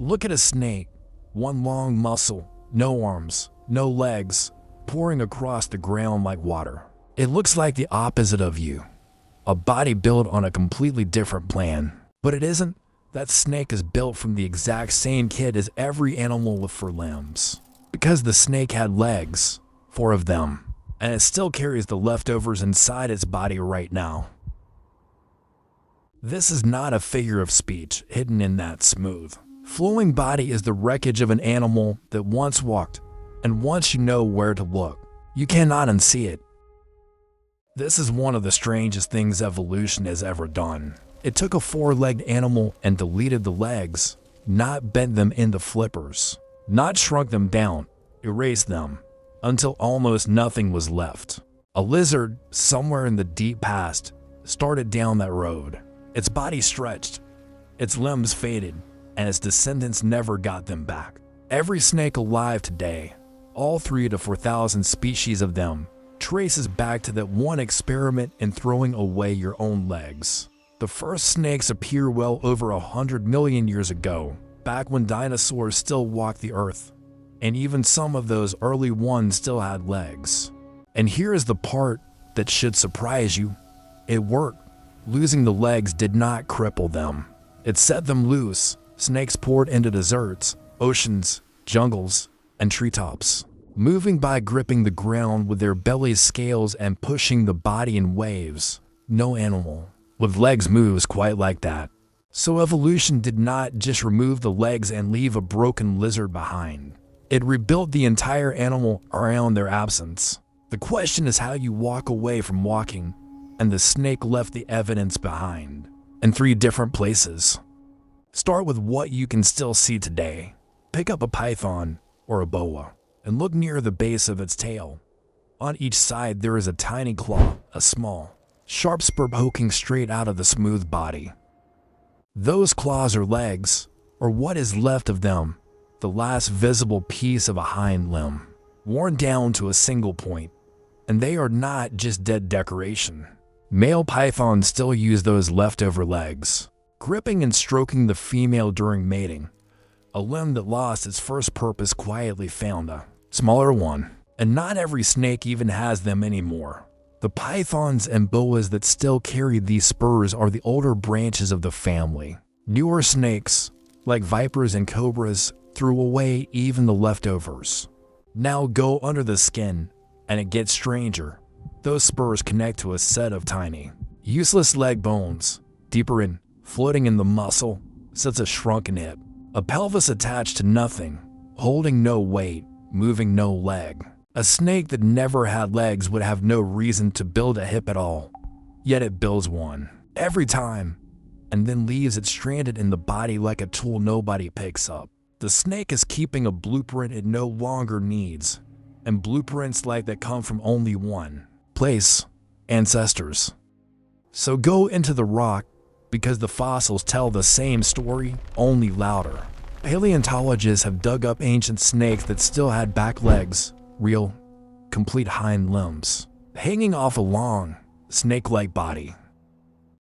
Look at a snake. One long muscle, no arms, no legs, pouring across the ground like water. It looks like the opposite of you. A body built on a completely different plan. But it isn't. That snake is built from the exact same kit as every animal with 4 limbs. Because the snake had legs, 4 of them, and it still carries the leftovers inside its body right now. This is not a figure of speech hidden in that smooth, flowing body is the wreckage of an animal that once walked, and once you know where to look, you cannot unsee it. This is one of the strangest things evolution has ever done. It took a 4-legged animal and deleted the legs, not bent them into flippers, not shrunk them down, erased them, until almost nothing was left. A lizard, somewhere in the deep past, started down that road. Its body stretched, its limbs faded, and its descendants never got them back. Every snake alive today, all 3,000 to 4,000 species of them, traces back to that one experiment in throwing away your own legs. The first snakes appear well over 100 million years ago, back when dinosaurs still walked the earth, and even some of those early ones still had legs. And here is the part that should surprise you. It worked. Losing the legs did not cripple them. It set them loose. Snakes poured into deserts, oceans, jungles, and treetops, moving by gripping the ground with their belly's scales and pushing the body in waves. No animal with legs moves quite like that. So evolution did not just remove the legs and leave a broken lizard behind. It rebuilt the entire animal around their absence. The question is how you walk away from walking, and the snake left the evidence behind in 3 different places. Start with what you can still see today. Pick up a python or a boa and look near the base of its tail. On each side there is a tiny claw, a small, sharp spur poking straight out of the smooth body. Those claws are legs, or what is left of them, the last visible piece of a hind limb, worn down to a single point. And they are not just dead decoration. Male pythons still use those leftover legs, gripping and stroking the female during mating. A limb that lost its first purpose quietly found a smaller one, and not every snake even has them anymore. The pythons and boas that still carry these spurs are the older branches of the family. Newer snakes, like vipers and cobras, threw away even the leftovers. Now go under the skin, and it gets stranger. Those spurs connect to a set of tiny, useless leg bones. Deeper in, floating in the muscle, sits a shrunken hip. A pelvis attached to nothing, holding no weight, moving no leg. A snake that never had legs would have no reason to build a hip at all. Yet it builds one, every time, and then leaves it stranded in the body like a tool nobody picks up. The snake is keeping a blueprint it no longer needs, and blueprints like that come from only one place: ancestors. So go into the rock, because the fossils tell the same story, only louder. Paleontologists have dug up ancient snakes that still had back legs, real, complete hind limbs, hanging off a long, snake-like body.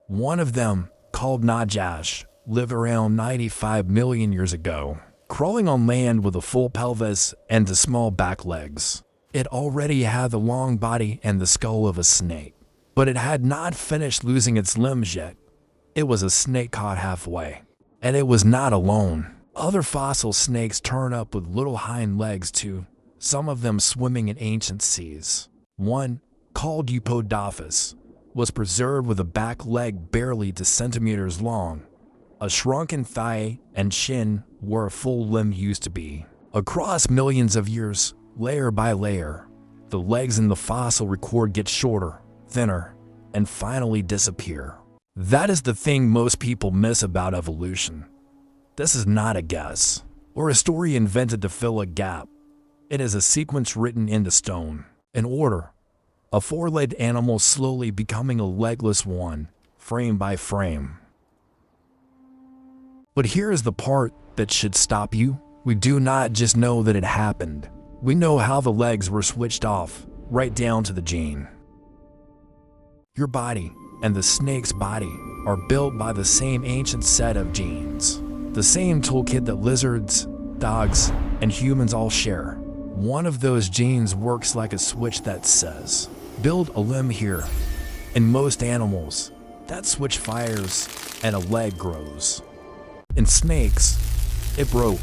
One of them, called Najash, lived around 95 million years ago, crawling on land with a full pelvis and the small back legs. It already had the long body and the skull of a snake, but it had not finished losing its limbs yet. It was a snake caught halfway, and it was not alone. Other fossil snakes turn up with little hind legs too, some of them swimming in ancient seas. One, called Eupodophis, was preserved with a back leg barely 2 centimeters long, a shrunken thigh and shin where a full limb used to be. Across millions of years, layer by layer, the legs in the fossil record get shorter, thinner, and finally disappear. That is the thing most people miss about evolution. This is not a guess, or a story invented to fill a gap. It is a sequence written into stone, an order, a 4-legged animal slowly becoming a legless one, frame by frame. But here is the part that should stop you. We do not just know that it happened. We know how the legs were switched off, right down to the gene. Your body and the snake's body are built by the same ancient set of genes. The same toolkit that lizards, dogs, and humans all share. One of those genes works like a switch that says, build a limb here. In most animals, that switch fires and a leg grows. In snakes, it broke.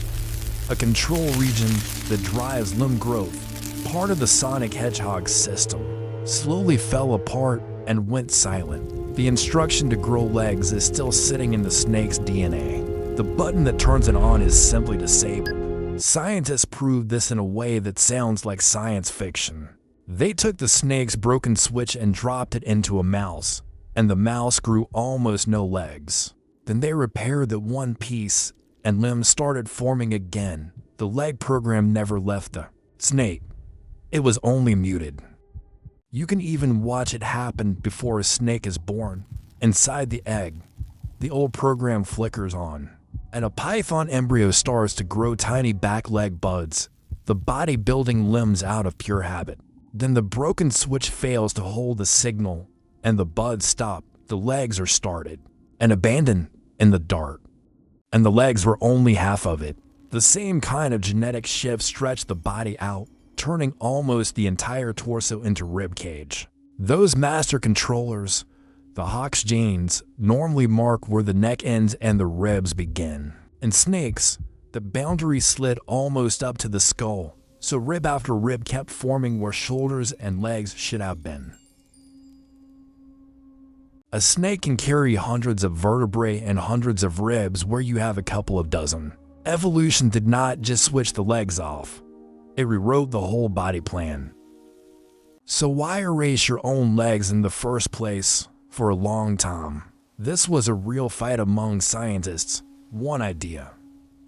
A control region that drives limb growth, part of the sonic hedgehog system, slowly fell apart and went silent. The instruction to grow legs is still sitting in the snake's DNA. The button that turns it on is simply disabled. Scientists proved this in a way that sounds like science fiction. They took the snake's broken switch and dropped it into a mouse, and the mouse grew almost no legs. Then they repaired the one piece, and limbs started forming again. The leg program never left the snake. It was only muted. You can even watch it happen before a snake is born. Inside the egg, the old program flickers on, and a python embryo starts to grow tiny back leg buds, the body building limbs out of pure habit. Then the broken switch fails to hold the signal, and the buds stop. The legs are started and abandoned in the dark. And the legs were only half of it. The same kind of genetic shift stretched the body out, turning almost the entire torso into rib cage. Those master controllers, the Hox genes, normally mark where the neck ends and the ribs begin. In snakes, the boundary slid almost up to the skull, so rib after rib kept forming where shoulders and legs should have been. A snake can carry hundreds of vertebrae and hundreds of ribs where you have a couple of dozen. Evolution did not just switch the legs off. It rewrote the whole body plan. So why erase your own legs in the first place for a long time? This was a real fight among scientists. One idea.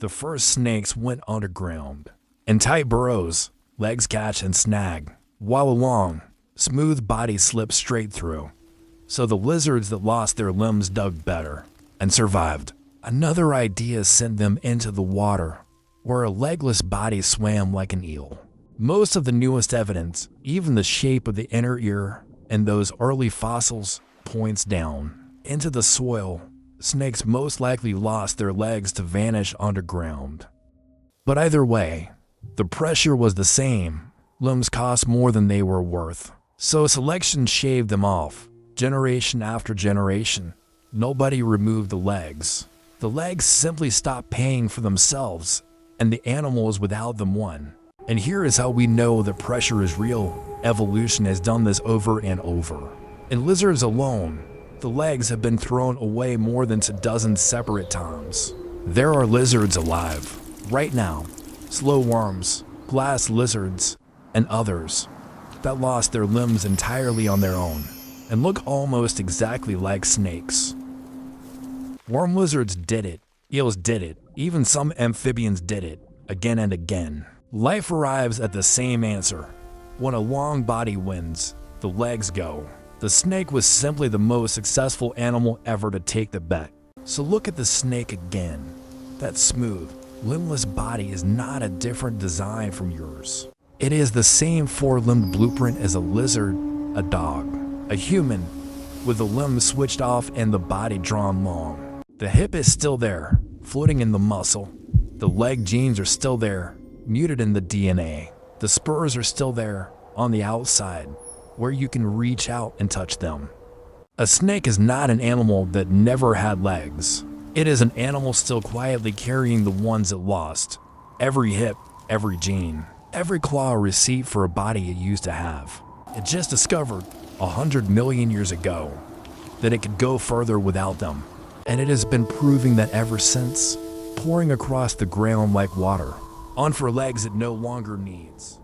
The first snakes went underground. In tight burrows, legs catch and snag. While along, smooth bodies slip straight through. So the lizards that lost their limbs dug better and survived. Another idea sent them into the water, where a legless body swam like an eel. Most of the newest evidence, even the shape of the inner ear and those early fossils, points down into the soil. Snakes most likely lost their legs to vanish underground. But either way, the pressure was the same. Limbs cost more than they were worth. So selection shaved them off. Generation after generation, nobody removed the legs. The legs simply stopped paying for themselves, and the animals without them won. And here is how we know the pressure is real. Evolution has done this over and over. In lizards alone, the legs have been thrown away more than a dozen separate times. There are lizards alive, right now, slow worms, glass lizards, and others that lost their limbs entirely on their own and look almost exactly like snakes. Worm lizards did it, eels did it, even some amphibians did it, again and again. Life arrives at the same answer. When a long body wins, the legs go. The snake was simply the most successful animal ever to take the bet. So look at the snake again. That smooth, limbless body is not a different design from yours. It is the same four-limbed blueprint as a lizard, a dog, a human, with the limbs switched off and the body drawn long. The hip is still there, floating in the muscle. The leg genes are still there, muted in the DNA. The spurs are still there, on the outside, where you can reach out and touch them. A snake is not an animal that never had legs. It is an animal still quietly carrying the ones it lost. Every hip, every gene, every claw a receipt for a body it used to have. It just discovered 100 million years ago that it could go further without them. And it has been proving that ever since, pouring across the ground like water, on for legs it no longer needs.